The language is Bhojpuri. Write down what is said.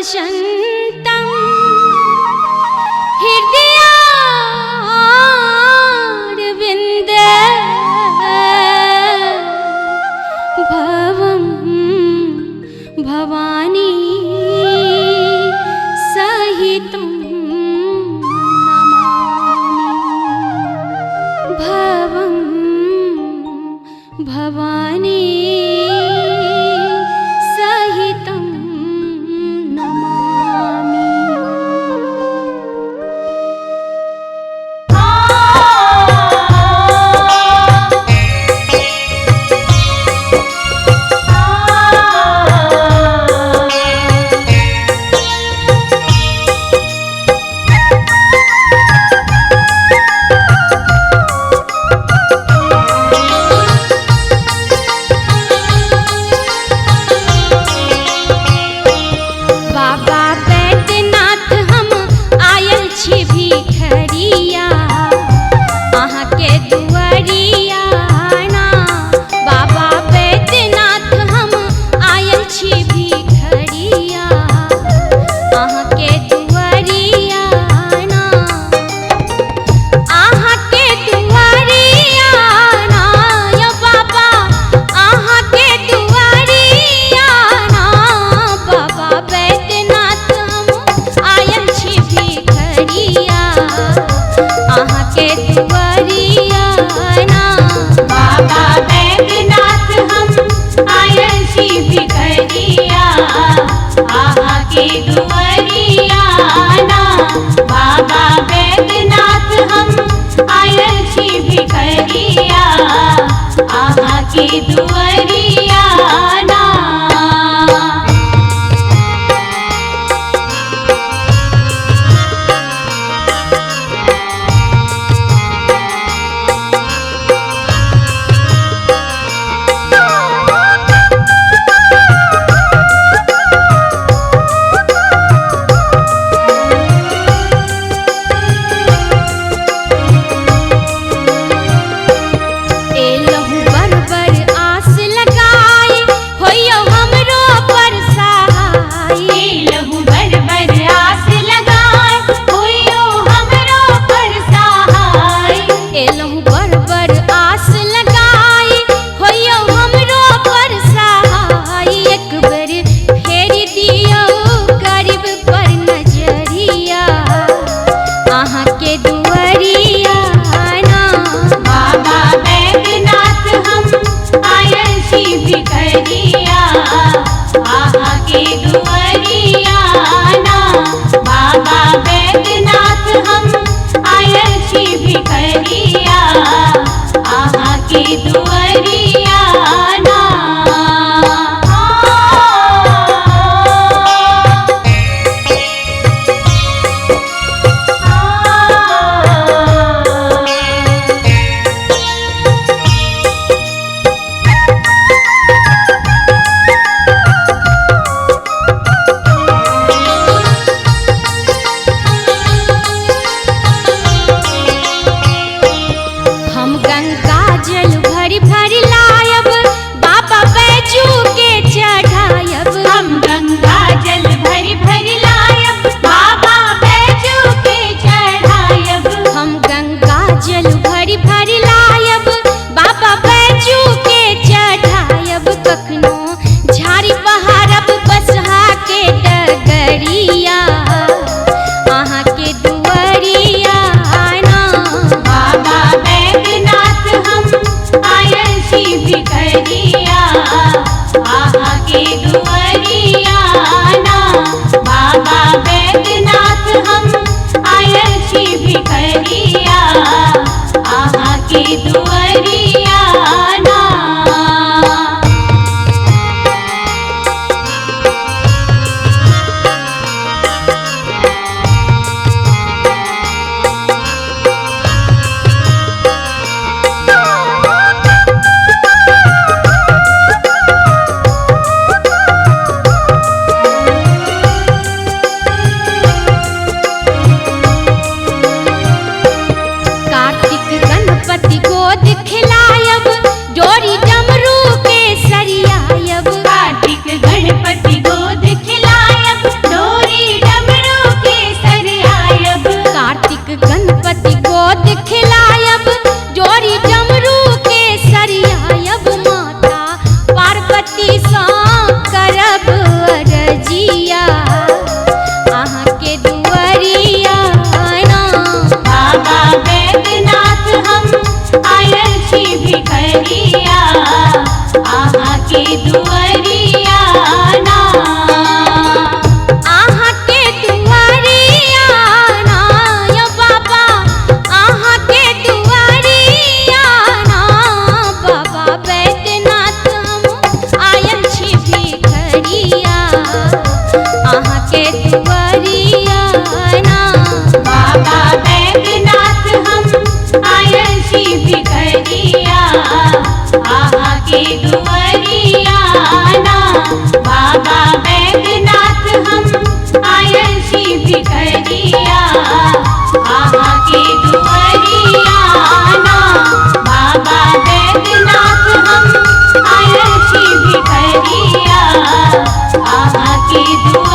वसन्तं हृदयारविन्दे भवं भवानी सहितं नमामि। भवं भवानी सहितं नमामि। बाबा बैद्यनाथ हम आयल छी भिखरिया अहाँ के दुआरिया ना। बाबा बैद्यनाथ हम आयल छी भिखरिया अहाँ के दुआरिया ना। अहाँ के दुआरिया ना यो बाबा अहाँ के दुआरिया ना। बाबा बैद्यनाथ हम आयल छी भिखरिया अहाँ के दुआरिया ना। बाबा बैद्यनाथ हम आयल छी भिखरिया आहा के दुआरिया ना। बाबा बैद्यनाथ हम आयल छी भिखरिया आहा के दुआरिया ना। एलहु बरबर आस लगाई होइयो हमरो पर सहाय। लहू बरबर आस लगाए होइयो हमरो पर सहाय। एलहु बरबर आस लगाई होइयो हमरो पर सहाय। एक बेर फेरी दियो गरीब पर नजरिया अहाँ के दुआरिया ना। बाबा बैद्यनाथ हम आयल छी भिखरिया आहा के दुआरिया ना। बाबा बैद्यनाथ हम आयल छी भिखरिया आहा के दुआरिया ना। हम गंगा जल भरी भरी लाई दुआरिया